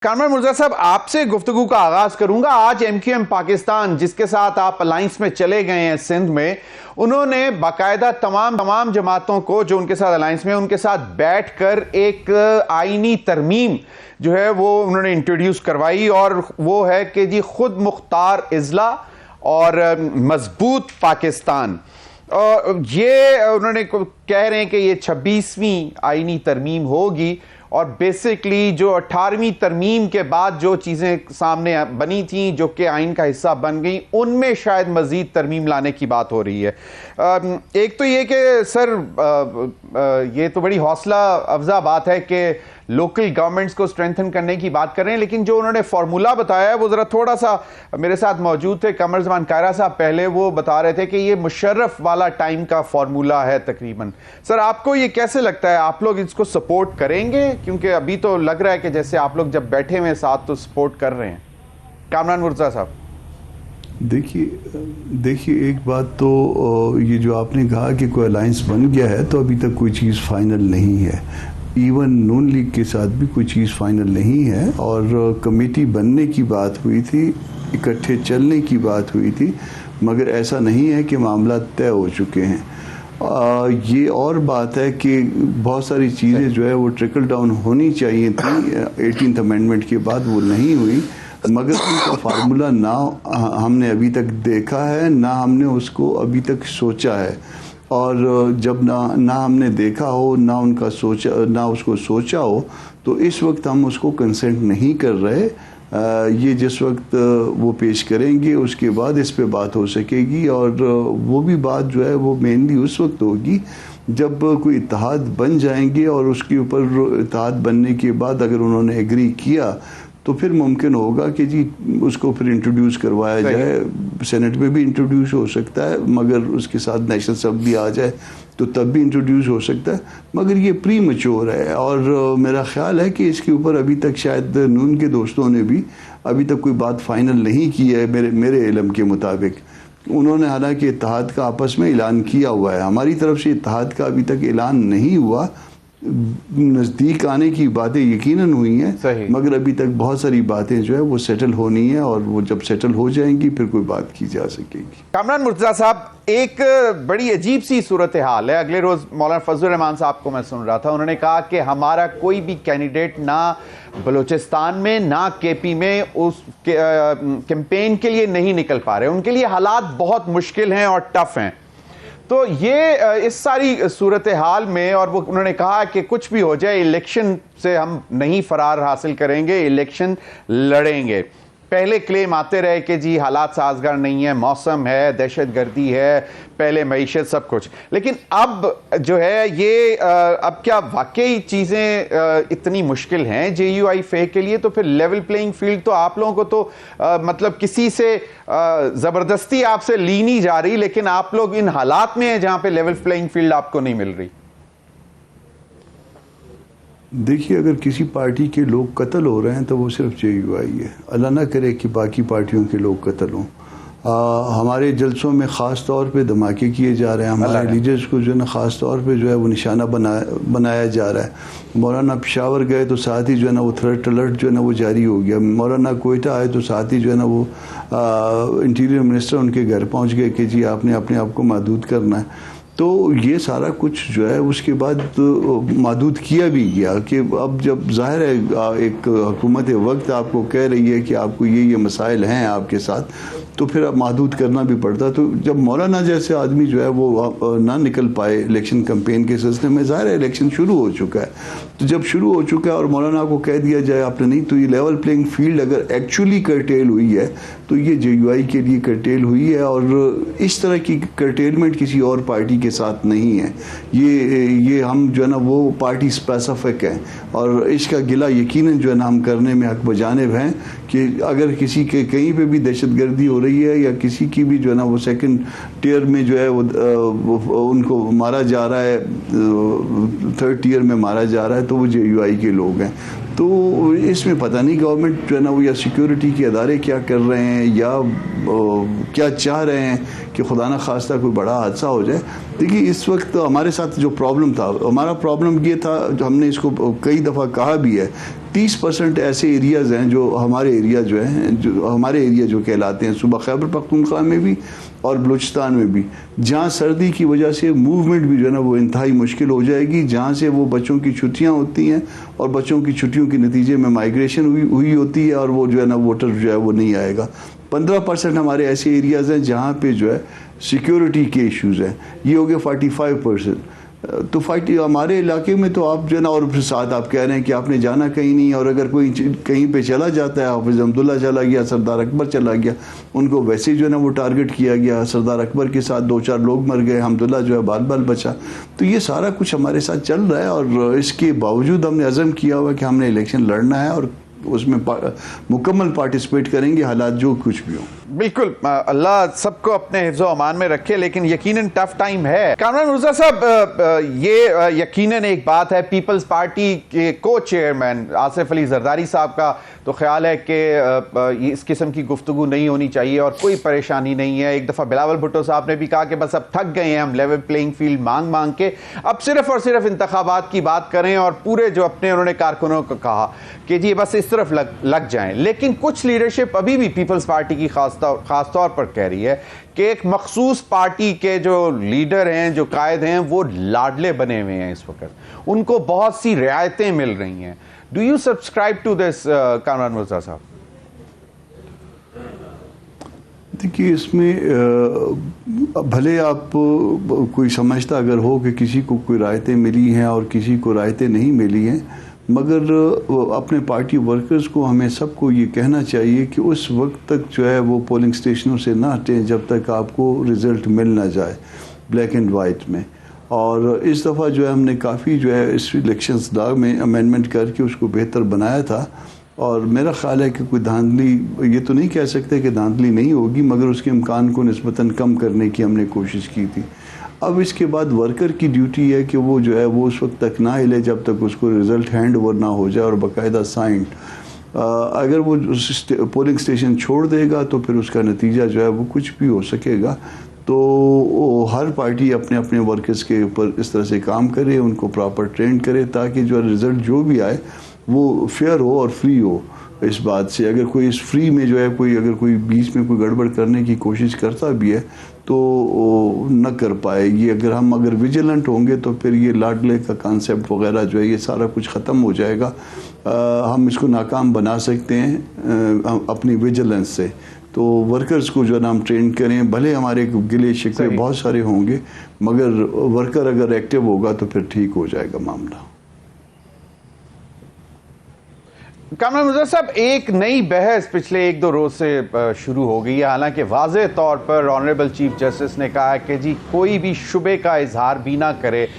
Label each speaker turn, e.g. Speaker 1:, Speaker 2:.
Speaker 1: कामरान मुर्जा साहब, आपसे गुफ्तगू का आगाज करूंगा। आज MQM पाकिस्तान, जिसके साथ आप अलायंस में चले गए हैं सिंध में, उन्होंने बाकायदा तमाम जमातों को जो उनके साथ अलायंस में, उनके साथ बैठकर एक आईनी तरमीम जो है वो उन्होंने इंट्रोड्यूस करवाई, और वो है कि जी खुद मुख्तार इजला और मजबूत पाकिस्तान। और ये उन्होंने कह रहे हैं कि ये 26वीं आईनी तरमीम होगी, और बेसिकली जो 18वीं तरमीम के बाद जो चीज़ें सामने बनी थी जो कि आइन का हिस्सा बन गई, उनमें शायद मज़ीद तरमीम लाने की बात हो रही है। एक तो ये कि सर ये तो बड़ी हौसला अफजा बात है कि लोकल गवर्नमेंट्स को स्ट्रेंथन करने की बात कर रहे हैं, लेकिन जो उन्होंने फार्मूला बताया है वो ज़रा थोड़ा सा, मेरे साथ मौजूद थे कमर ज़मान कायरा साहब, पहले वो बता रहे थे कि ये मुशर्रफ वाला टाइम का फार्मूला है तकरीबन। सर आपको ये कैसे लगता है, आप लोग इसको सपोर्ट करेंगे? क्योंकि अभी तो लग रहा है कि जैसे आप लोग जब बैठे हुए साथ तो सपोर्ट कर रहे हैं। कामरान मुर्जा साहब,
Speaker 2: देखिए एक बात तो ये जो आपने कहा कि कोई अलायंस बन गया है, तो अभी तक कोई चीज़ फाइनल नहीं है। इवन नून लीग के साथ भी कोई चीज़ फाइनल नहीं है, और कमेटी बनने की बात हुई थी, इकट्ठे चलने की बात हुई थी, मगर ऐसा नहीं है कि मामला तय हो चुके हैं। ये और बात है कि बहुत सारी चीज़ें जो है वो ट्रिकल डाउन होनी चाहिए थी 18th अमेंडमेंट के बाद, वो नहीं हुई, मगर उनका फार्मूला ना हमने अभी तक देखा है, ना हमने उसको अभी तक सोचा है। और जब ना हमने देखा हो, ना उनका सोचा, ना उसको सोचा हो, तो इस वक्त हम उसको कंसेंट नहीं कर रहे। ये जिस वक्त वो पेश करेंगे उसके बाद इस पे बात हो सकेगी, और वो भी बात जो है वो मेनली उस वक्त होगी जब कोई इत्तेहाद बन जाएंगे, और उसके ऊपर इत्तेहाद बनने के बाद अगर उन्होंने एग्री किया तो फिर मुमकिन होगा कि जी उसको फिर इंट्रोड्यूस करवाया जाए। सेनेट में भी इंट्रोड्यूस हो सकता है, मगर उसके साथ नेशनल असेंबली आ जाए तो तब भी इंट्रोड्यूस हो सकता है, मगर ये प्री मैच्योर है। और मेरा ख्याल है कि इसके ऊपर अभी तक शायद नून के दोस्तों ने भी अभी तक कोई बात फाइनल नहीं की है मेरे इल्म के मुताबिक। उन्होंने हालांकि इत्तेहाद का आपस में ऐलान किया हुआ है, हमारी तरफ से इत्तेहाद का अभी तक ऐलान नहीं हुआ। नज़दीक आने की बातें यकीनन हुई हैं, मगर अभी तक बहुत सारी बातें जो है वो सेटल होनी है, और वो जब सेटल हो जाएंगी फिर कोई बात की जा सकेगी।
Speaker 1: कामरान मुर्तज़ा साहब, एक बड़ी अजीब सी सूरत हाल है। अगले रोज मौलाना फजलुर रहमान साहब को मैं सुन रहा था, उन्होंने कहा कि हमारा कोई भी कैंडिडेट ना बलूचिस्तान में ना KP में उस कैंपेन के लिए नहीं निकल पा रहे, उनके लिए हालात बहुत मुश्किल हैं और टफ हैं। तो ये इस सारी सूरत हाल में, और वो उन्होंने कहा कि कुछ भी हो जाए इलेक्शन से हम नहीं फरार हासिल करेंगे, इलेक्शन लड़ेंगे। पहले क्लेम आते रहे कि जी हालात साजगार नहीं है, मौसम है, दहशतगर्दी है, पहले मईशत, सब कुछ, लेकिन अब जो है ये अब क्या वाकई चीज़ें इतनी मुश्किल हैं JUI फे के लिए? तो फिर लेवल प्लेइंग फील्ड तो आप लोगों को तो मतलब किसी से ज़बरदस्ती आपसे ली नहीं जा रही, लेकिन आप लोग इन हालात में हैं जहाँ पे लेवल प्लेइंग फील्ड आपको नहीं मिल रही।
Speaker 2: देखिए, अगर किसी पार्टी के लोग कत्ल हो रहे हैं तो वो सिर्फ JUI है, अल्लाह ना करे कि बाकी पार्टियों के लोग कत्ल हों। हमारे जलसों में ख़ास तौर पे धमाके किए जा रहे हैं, हमारे लीडर्स को जो है ना ख़ास तौर पे जो है वो निशाना बनाया जा रहा है। मौलाना पेशावर गए तो साथ ही जो है ना वो थ्रेट अलर्ट जो है ना वो जारी हो गया। मौलाना कोयटा आए तो साथ ही जो है ना वो इंटीरियर मिनिस्टर उनके घर पहुँच गए कि जी आपने अपने आप को महदूद करना है। तो ये सारा कुछ जो है उसके बाद महदूद किया भी गया कि अब जब ज़ाहिर है एक हुकूमत वक्त आपको कह रही है कि आपको ये मसाइल हैं आपके साथ, तो फिर अब महदूद करना भी पड़ता। तो जब मौलाना जैसे आदमी जो है वो ना निकल पाए इलेक्शन कैंपेन के सिलसिले में, ज़ाहिर है इलेक्शन शुरू हो चुका है, तो जब शुरू हो चुका है और मौलाना को कह दिया जाए आपने नहीं, तो ये लेवल प्लेइंग फील्ड अगर एक्चुअली कर्टेल हुई है तो ये JUI के लिए कर्टेल हुई है, और इस तरह की कर्टेलमेंट किसी और पार्टी के साथ नहीं है। ये हम जो है ना वो पार्टी स्पेसिफिक है, और इसका गिला यकीनन जो है ना हम करने में हक बजानिब हैं कि अगर किसी के कहीं पे भी दहशतगर्दी हो रही है, या किसी की भी जो है ना वो सेकंड टियर में जो है वो उनको मारा जा रहा है, थर्ड टियर में मारा जा रहा है, तो वो JUI के लोग हैं। तो इसमें पता नहीं गवर्नमेंट जो है ना वो या सिक्योरिटी के अदारे क्या कर रहे हैं, या क्या चाह रहे हैं कि खुदा न खास्ता कोई बड़ा हादसा हो जाए। देखिए, इस वक्त हमारे साथ जो प्रॉब्लम था, हमारा प्रॉब्लम ये था, जो हमने इसको कई दफ़ा कहा भी है 30% ऐसे एरियाज़ हैं जो हमारे एरिया जो हैं, जो हमारे एरिया जो कहलाते हैं, सूबा खैबर पख्तूनख्वा में भी और बलूचिस्तान में भी, जहाँ सर्दी की वजह से मूवमेंट भी जो है ना वो इंतहाई मुश्किल हो जाएगी, जहाँ से वो बच्चों की छुट्टियाँ होती हैं और बच्चों की छुट्टियों के नतीजे में माइग्रेशन हुई होती है और वो जो है ना वोटर जो है वो नहीं आएगा। 15% हमारे ऐसे एरियाज़ हैं जहाँ पे जो है सिक्योरिटी के इश्यूज़ हैं, ये हो गए 45%। तो हमारे इलाके में तो आप जो है ना, और फिर साथ आप कह रहे हैं कि आपने जाना कहीं नहीं, और अगर कोई कहीं पे चला जाता है, हाफिज़ अब्दुल्ला चला गया, सरदार अकबर चला गया, उनको वैसे जो है ना वो टारगेट किया गया, सरदार अकबर के साथ 2-4 लोग मर गए, हमदुल्ला जो है बाल बाल बचा। तो ये सारा कुछ हमारे साथ चल रहा है और इसके बावजूद हमने अज़म किया हुआ कि हमने इलेक्शन लड़ना है और उसमें मुकम्मल पार्टिसिपेट करेंगे, हालात जो कुछ भी हो।
Speaker 1: बिल्कुल, अल्लाह सबको अपने हिफ्ज़ो अमान में रखे, लेकिन यकीनन टफ टाइम है। कामरान मिर्ज़ा साहब, ये यकीनन एक बात है, पीपल्स पार्टी के को चेयरमैन आसिफ अली जरदारी साहब का तो ख्याल है कि इस किस्म की गुफ्तगू नहीं होनी चाहिए और कोई परेशानी नहीं है। एक दफ़ा बिलावल भुट्टो साहब ने भी कहा कि बस अब थक गए हैं हम लेवल प्लेइंग फील्ड मांग मांग के, अब सिर्फ और सिर्फ इंतखाबात की बात करें, और पूरे जो अपने उन्होंने कारकुनों को कहा कि जी बस इस तरफ लग जाएं। लेकिन कुछ लीडरशिप अभी भी पीपल्स पार्टी की खास तौर पर कह रही है कि एक मखसूस पार्टी के जो लीडर हैं, जो कायद हैं, वो लाडले बने हुए हैं इस वक्त, उनको बहुत सी रियायतें मिल रही हैं। Do you subscribe to this Kamran Mirza साहब?
Speaker 2: देखिए, इसमें भले आप कोई समझता अगर हो कि किसी को कोई रायतें मिली हैं और किसी को रायतें नहीं मिली हैं, मगर अपने पार्टी वर्कर्स को, हमें सबको ये कहना चाहिए कि उस वक्त तक जो है वो पोलिंग स्टेशनों से ना हटें जब तक आपको रिज़ल्ट मिल ना जाए ब्लैक एंड वाइट में। और इस दफ़ा जो है हमने काफ़ी जो है इस इलेक्शंस दाग में अमेंडमेंट करके उसको बेहतर बनाया था, और मेरा ख़्याल है कि कोई धांधली, ये तो नहीं कह सकते कि धांधली नहीं होगी, मगर उसके इम्कान को निस्बतन कम करने की हमने कोशिश की थी। अब इसके बाद वर्कर की ड्यूटी है कि वो जो है वो उस वक्त तक ना हिले जब तक उसको रिज़ल्ट हैंड ओवर ना हो जाए और बाकायदा साइंड। अगर वो पोलिंग स्टेशन छोड़ देगा तो फिर उसका नतीजा जो है वो कुछ भी हो सकेगा। तो हर पार्टी अपने अपने वर्कर्स के ऊपर इस तरह से काम करे, उनको प्रॉपर ट्रेन करे, ताकि जो रिज़ल्ट जो भी आए वो फेयर हो और फ्री हो। इस बात से अगर कोई इस फ्री में जो है अगर कोई बीच में कोई गड़बड़ करने की कोशिश करता भी है तो न कर पाएगी। अगर विजिलेंट होंगे तो फिर ये लाडले का कॉन्सेप्ट वगैरह जो है ये सारा कुछ ख़त्म हो जाएगा। हम इसको नाकाम बना सकते हैं अपनी विजिलेंस से। तो वर्कर्स को जो है ना हम ट्रेन करें, भले हमारे गिले शिकवे बहुत सारे होंगे, मगर वर्कर अगर एक्टिव होगा तो फिर ठीक हो जाएगा मामला।
Speaker 1: कामरान मिर्ज़ा साहब, एक नई बहस पिछले 1-2 रोज से शुरू हो गई है। हालांकि वाज़ेह तौर पर ऑनरेबल चीफ जस्टिस ने कहा है कि जी कोई भी शुबे का इजहार भी ना करे